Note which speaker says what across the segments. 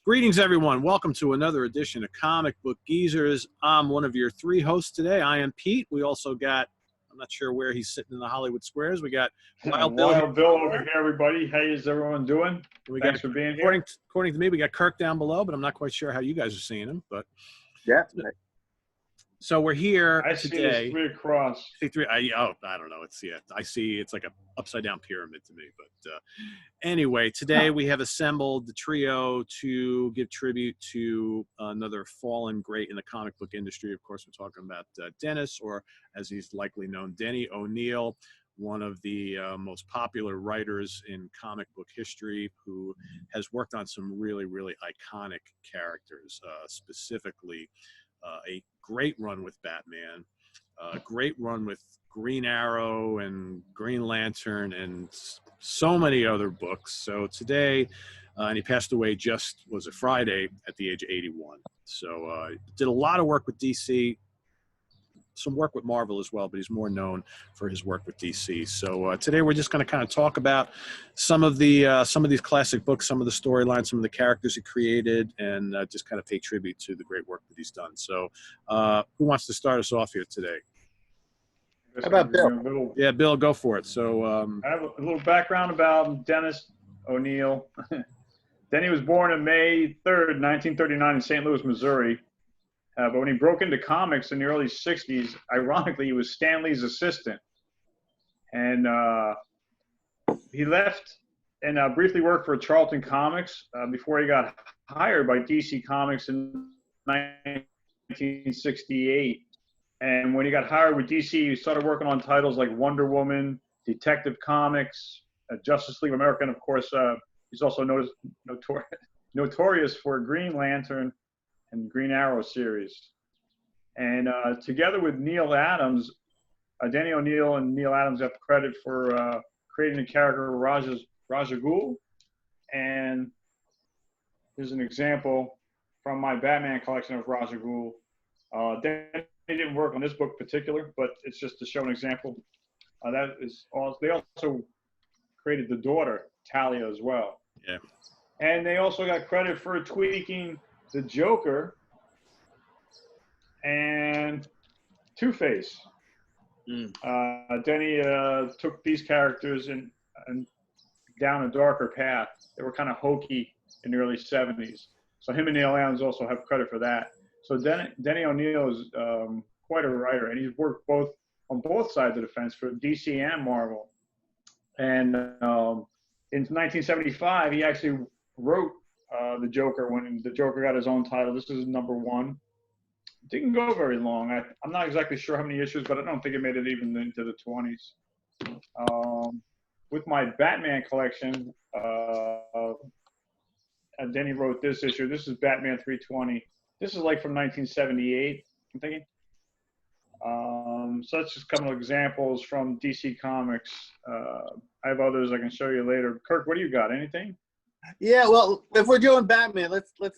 Speaker 1: Greetings, everyone. Welcome to another edition of Comic Book Geezers. I'm one of your three hosts today. I am Pete. We also got, I'm not sure where he's sitting in the Hollywood Squares. We got
Speaker 2: Wild Bill over here, everybody. How is everyone doing? Thanks for being here.
Speaker 1: According to me, we got Kirk down below, but I'm not quite sure how you guys are seeing him. But
Speaker 3: yeah.
Speaker 1: So we're here
Speaker 2: I
Speaker 1: today.
Speaker 2: see there's three across.
Speaker 1: I don't know. I see it's like a upside down pyramid to me. But anyway, today we have assembled the trio to give tribute to another fallen great in the comic book industry. Of course, we're talking about Dennis, or as he's likely known, Denny O'Neil, one of the most popular writers in comic book history, who has worked on some really, really iconic characters, specifically a great run with Batman, a great run with Green Arrow and Green Lantern, and so many other books. So today, and he passed away was a Friday at the age of 81. So did a lot of work with DC, some work with Marvel as well, but he's more known for his work with DC. So today we're just going to kind of talk about some of these classic books, some of the storylines, some of the characters he created, and just kind of pay tribute to the great work that he's done. So who wants to start us off here today?
Speaker 3: How about Bill?
Speaker 1: Yeah, Bill, go for it. So
Speaker 2: I have a little background about Dennis O'Neil. Denny was born on May 3rd, 1939 in St. Louis, Missouri. But when he broke into comics in the early 60s, ironically, he was Stan Lee's assistant. And he left and briefly worked for Charlton Comics before he got hired by DC Comics in 1968. And when he got hired with DC, he started working on titles like Wonder Woman, Detective Comics, Justice League of America, and of course, he's also notorious for Green Lantern and Green Arrow series. And together with Neil Adams, Denny O'Neil and Neil Adams have credit for creating the character Raja Ghul. And here's an example from my Batman collection of Raja Ghul. Denny didn't work on this book in particular, but it's just to show an example. They also created the daughter, Talia, as well.
Speaker 1: Yeah. And
Speaker 2: they also got credit for tweaking the Joker and Two-Face. Denny took these characters and down a darker path. They were kind of hokey in the early 70s. So him and Neil Adams also have credit for that. So Denny O'Neil is quite a writer, and he's worked on both sides of the fence for DC and Marvel. And in 1975, he actually wrote the Joker when the Joker got his own title. This is #1. Didn't go very long. I'm not exactly sure how many issues, but I don't think it made it even into the 20s. With my Batman collection, Denny wrote this issue. This is Batman 320. This is like from 1978, I'm thinking. So that's just a couple of examples from DC Comics. I have others I can show you later. Kirk, what do you got? Anything?
Speaker 3: Yeah, well, if we're doing Batman,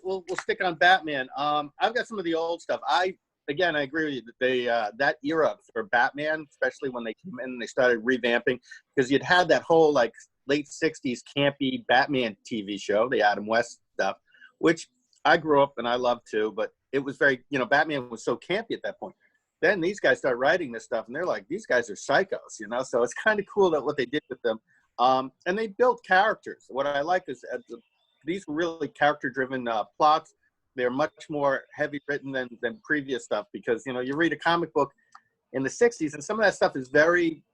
Speaker 3: we'll stick on Batman. I've got some of the old stuff. I agree with you that that era for Batman, especially when they came in and they started revamping, because you'd had that whole like late 60s campy Batman TV show, the Adam West stuff, which I grew up and I loved too, but it was very, Batman was so campy at that point. Then these guys start writing this stuff and they're like, these guys are psychos, so it's kind of cool that what they did with them. And they built characters. What I like is these were really character-driven plots. They're much more heavy written than previous stuff, because, you read a comic book in the 60s and some of that stuff is very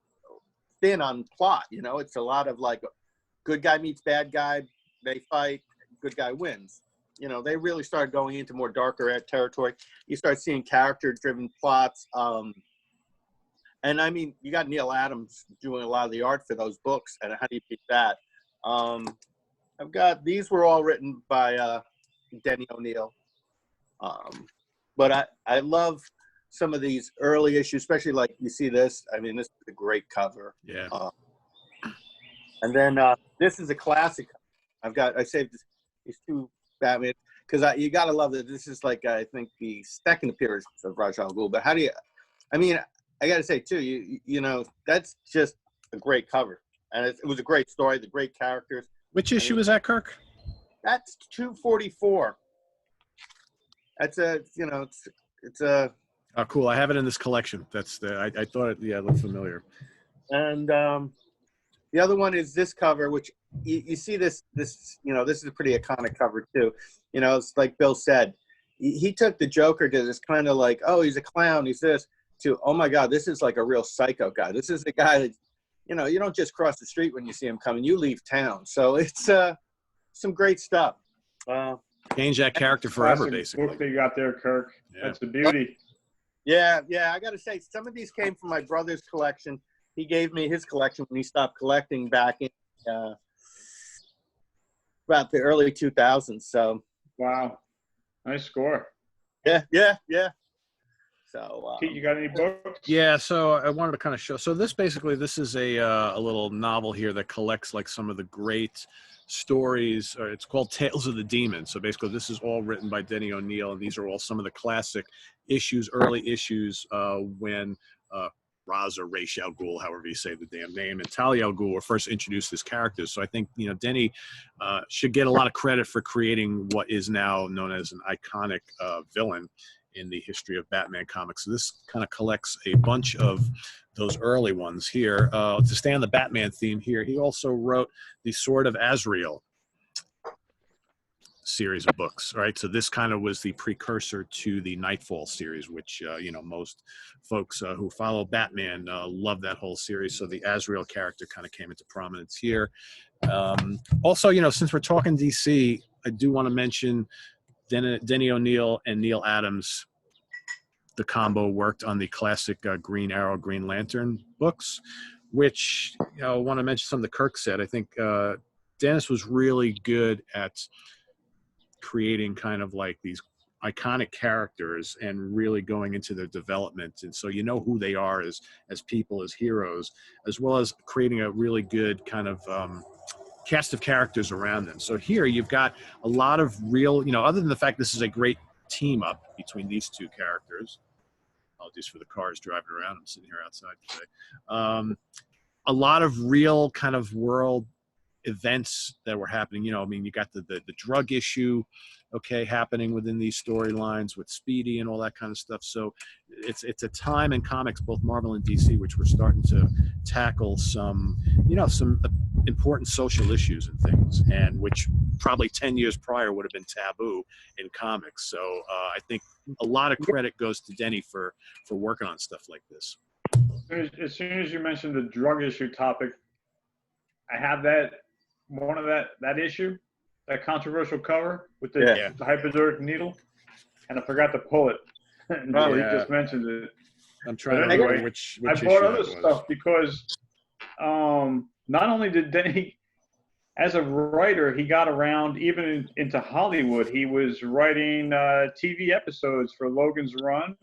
Speaker 3: thin on plot. It's a lot of like good guy meets bad guy, they fight, good guy wins. They really started going into more darker territory. You start seeing character-driven plots. And I mean, you got Neil Adams doing a lot of the art for those books, and how do you beat that? These were all written by Denny O'Neil. But I love some of these early issues, especially like you see this. I mean, this is a great cover.
Speaker 1: Yeah.
Speaker 3: And then this is a classic. I saved these two Batman, because you got to love that. This is like, I think, the second appearance of Ra's al Ghul. But how do you, I got to say, too, you know, that's just a great cover. And it was a great story, the great characters.
Speaker 1: Which issue is that, Kirk?
Speaker 3: That's 244. That's a, you know, it's a.
Speaker 1: Oh, cool. I have it in this collection. That's the, I thought it, yeah, it looked familiar.
Speaker 3: And the other one is this cover, which you see this, you know, this is a pretty iconic cover too. You know, it's like Bill said, he took the Joker to this kind of like, oh, he's a clown, he's this, to, oh my God, this is like a real psycho guy. This is the guy that, you know, you don't just cross the street when you see him coming, you leave town. So it's some great stuff.
Speaker 1: Change that character forever,
Speaker 2: Classic
Speaker 1: basically.
Speaker 2: book that you got there, Kirk.
Speaker 1: Yeah.
Speaker 2: That's a beauty.
Speaker 3: Yeah, I got to say, some of these came from my brother's collection. He gave me his collection when he stopped collecting back in about the early 2000s. So.
Speaker 2: Wow. Nice score.
Speaker 3: Yeah. So.
Speaker 2: Pete, you got any books?
Speaker 1: Yeah, so I wanted to kind of show. So this is a little novel here that collects like some of the great stories. It's called Tales of the Demon. So basically, this is all written by Denny O'Neil, and these are all some of the classic issues, early issues when Ra's or Ra's al Ghul, however you say the damn name, and Talia al Ghul were first introduced as characters. So I think, you know, Denny should get a lot of credit for creating what is now known as an iconic villain in the history of Batman comics. So this kind of collects a bunch of those early ones here. To stay on the Batman theme here, he also wrote the Sword of Azrael series of books, right? So this kind of was the precursor to the Nightfall series, which, you know, most folks who follow Batman love that whole series. So the Azrael character kind of came into prominence here. Also, you know, since we're talking DC, I do want to mention Denny O'Neil and Neil Adams. The combo worked on the classic Green Arrow, Green Lantern books, which, you know, I want to mention something that Kirk said. I think Dennis was really good at creating kind of like these iconic characters and really going into their development. And so you know who they are as people, as heroes, as well as creating a really good kind of cast of characters around them. So here you've got a lot of real, you know, other than the fact this is a great team up between these two characters. Apologies for the cars driving around. I'm sitting here outside today. A lot of real kind of world events that were happening. You know, I mean, you got the drug issue, okay, happening within these storylines with Speedy and all that kind of stuff. So it's a time in comics, both Marvel and DC, which we're starting to tackle some, you know, some important social issues and things, and which probably 10 years prior would have been taboo in comics. So I think a lot of credit goes to Denny for working on stuff like this.
Speaker 2: As soon as you mentioned the drug issue topic, I have that issue, that controversial cover with the hypodermic needle, and I forgot to pull it until he just mentioned it.
Speaker 1: I'm trying to remember which
Speaker 2: I bought other stuff because not only did Denny, as a writer, he got around even into Hollywood. He was writing TV episodes for Logan's Run,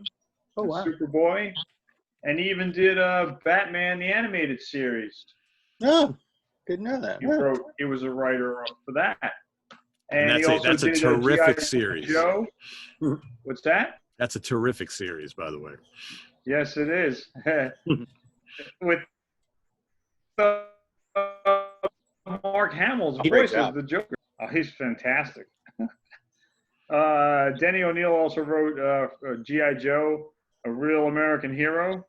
Speaker 2: Superboy, and he even did Batman the Animated Series.
Speaker 3: Oh, didn't know that.
Speaker 2: He was a writer for that.
Speaker 1: And that's a terrific series.
Speaker 2: Joe. What's that?
Speaker 1: That's a terrific series, by the way.
Speaker 2: Yes, it is. With Mark Hamill's voice as the Joker. Oh, he's fantastic. Denny O'Neil also wrote G.I. Joe, A Real American Hero.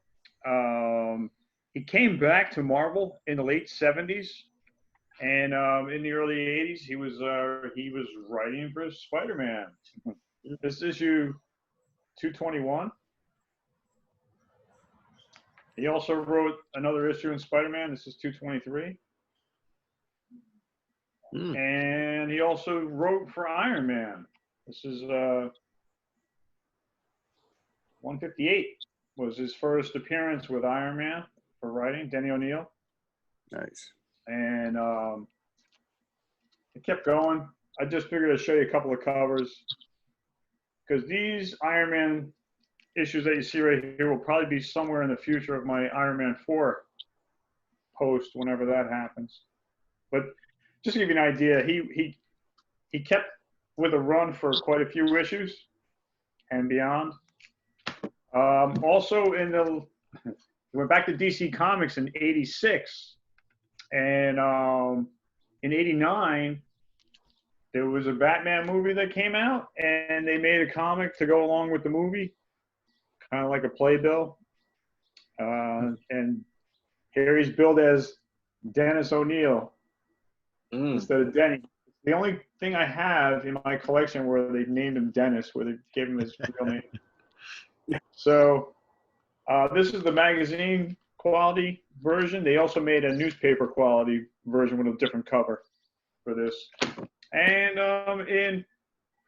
Speaker 2: He came back to Marvel in the late 70s, and in the early 80s, he was writing for Spider-Man. This issue 221. He also wrote another issue in Spider-Man. This is 223. And he also wrote for Iron Man. This is 158 was his first appearance with Iron Man for writing, Denny O'Neil.
Speaker 3: Nice.
Speaker 2: And it kept going. I just figured I'd show you a couple of covers because these Iron Man issues that you see right here will probably be somewhere in the future of my Iron Man 4 post whenever that happens. But just to give you an idea, he kept with a run for quite a few issues and beyond. Also, went back to DC Comics in '86, and in '89, there was a Batman movie that came out, and they made a comic to go along with the movie, kind of like a playbill. And here he's billed as Dennis O'Neil instead of Denny. The only thing I have in my collection where they named him Dennis, where they gave him his real name. So this is the magazine quality version. They also made a newspaper quality version with a different cover for this. And in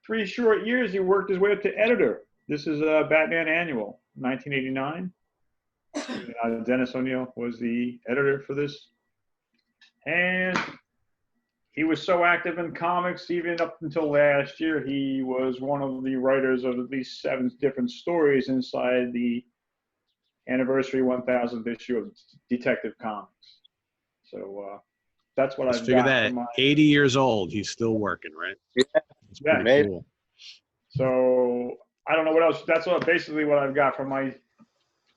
Speaker 2: 3 short years, he worked his way up to editor. This is Batman Annual, 1989. Dennis O'Neil was the editor for this. And he was so active in comics, even up until last year, he was one of the writers of at least 7 different stories inside the anniversary 1000th issue of Detective Comics. So that's what I've got.
Speaker 1: That 80 years old, he's still working, right?
Speaker 2: Yeah,
Speaker 1: pretty cool.
Speaker 2: So I don't know what else. That's basically what I've got from my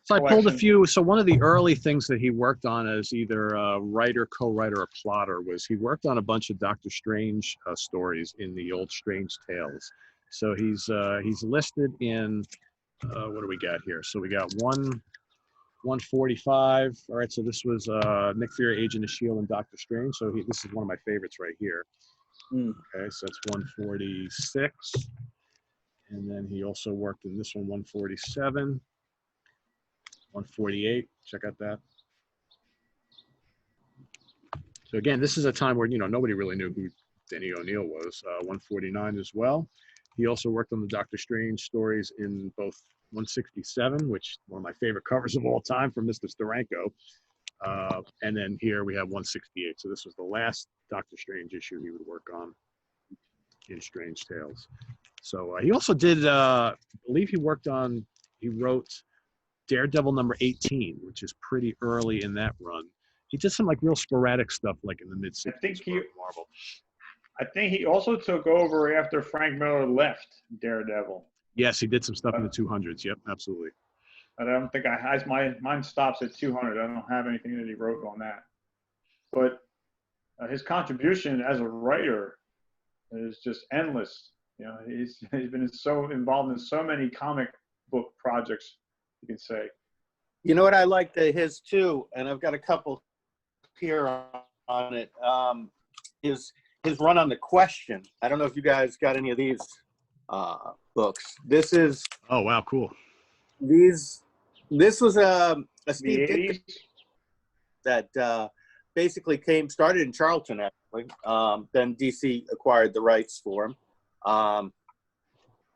Speaker 1: So
Speaker 2: collection.
Speaker 1: I pulled a few. So one of the early things that he worked on as either a writer, co-writer, or plotter was he worked on a bunch of Doctor Strange stories in the old Strange Tales. So he's listed in what do we got here? So we got 145. All right. So this was Nick Fury, Agent of S.H.I.E.L.D. and Doctor Strange. So this is one of my favorites right here. Okay. So that's 146. And then he also worked in this one, 147. 148, check out that. So again, this is a time where, nobody really knew who Denny O'Neil was. 149 as well. He also worked on the Doctor Strange stories in both 167, which one of my favorite covers of all time from Mr. Steranko. And then here we have 168. So this was the last Doctor Strange issue he would work on in Strange Tales. So he also did, I believe he wrote Daredevil number 18, which is pretty early in that run. He did some real sporadic stuff in the mid-60s. Marvel.
Speaker 2: I think he also took over after Frank Miller left Daredevil.
Speaker 1: Yes, he did some stuff in the 200s. Yep, absolutely.
Speaker 2: But I don't think mine stops at 200. I don't have anything that he wrote on that. But his contribution as a writer is just endless. He's been so involved in so many comic book projects, you can say.
Speaker 3: You know what I like his too, and I've got a couple here on it, is his run on The Question. I don't know if you guys got any of these books. This is...
Speaker 1: Oh, wow, cool.
Speaker 3: This was a Steve Ditko that basically started in Charlton, actually. Then DC acquired the rights for him.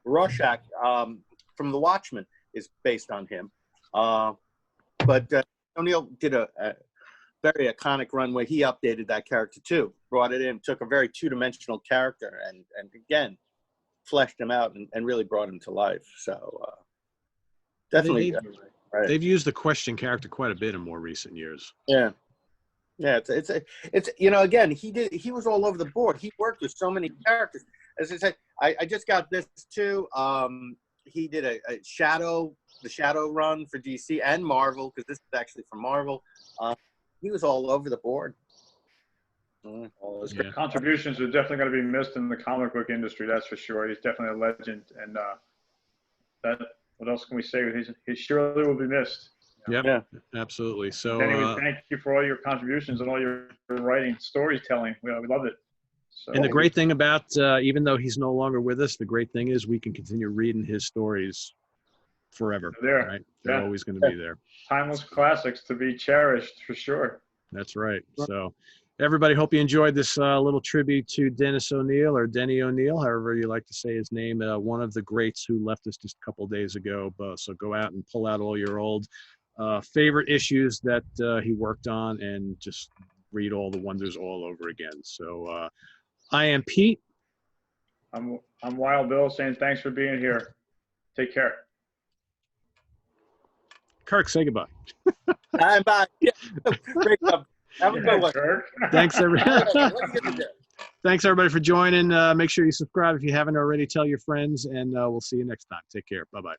Speaker 3: Rorschach from The Watchmen is based on him. But O'Neil did a very iconic run where he updated that character too, brought it in, took a very two-dimensional character and again, fleshed him out and really brought him to life. So definitely. Right.
Speaker 1: They've used the Question character quite a bit in more recent years.
Speaker 3: Yeah. Yeah, it's again, he was all over the board. He worked with so many characters. As I said, I just got this too. He did the Shadow run for DC and Marvel, because this is actually from Marvel. He was all over the board. All his
Speaker 2: contributions are definitely going to be missed in the comic book industry, that's for sure. He's definitely a legend, and what else can we say? He surely will be missed.
Speaker 1: Yep, yeah, absolutely. So
Speaker 2: anyway, thank you for all your contributions and all your writing, storytelling. We loved it. So,
Speaker 1: and the great thing about, even though he's no longer with us, the great thing is we can continue reading his stories forever. Right? They're always going to be there.
Speaker 2: Timeless classics to be cherished, for sure.
Speaker 1: That's right. So everybody, hope you enjoyed this little tribute to Dennis O'Neil, or Denny O'Neil, however you like to say his name, one of the greats who left us just a couple days ago. So go out and pull out all your old favorite issues that he worked on and just read all the wonders all over again. So I am Pete.
Speaker 2: I'm Wild Bill, saying thanks for being here. Take care.
Speaker 1: Kirk, say goodbye.
Speaker 3: I'm back. Break up. Have a good one.
Speaker 2: Kirk.
Speaker 1: Thanks, Thanks, everybody, for joining. Make sure you subscribe if you haven't already. Tell your friends, and we'll see you next time. Take care. Bye-bye.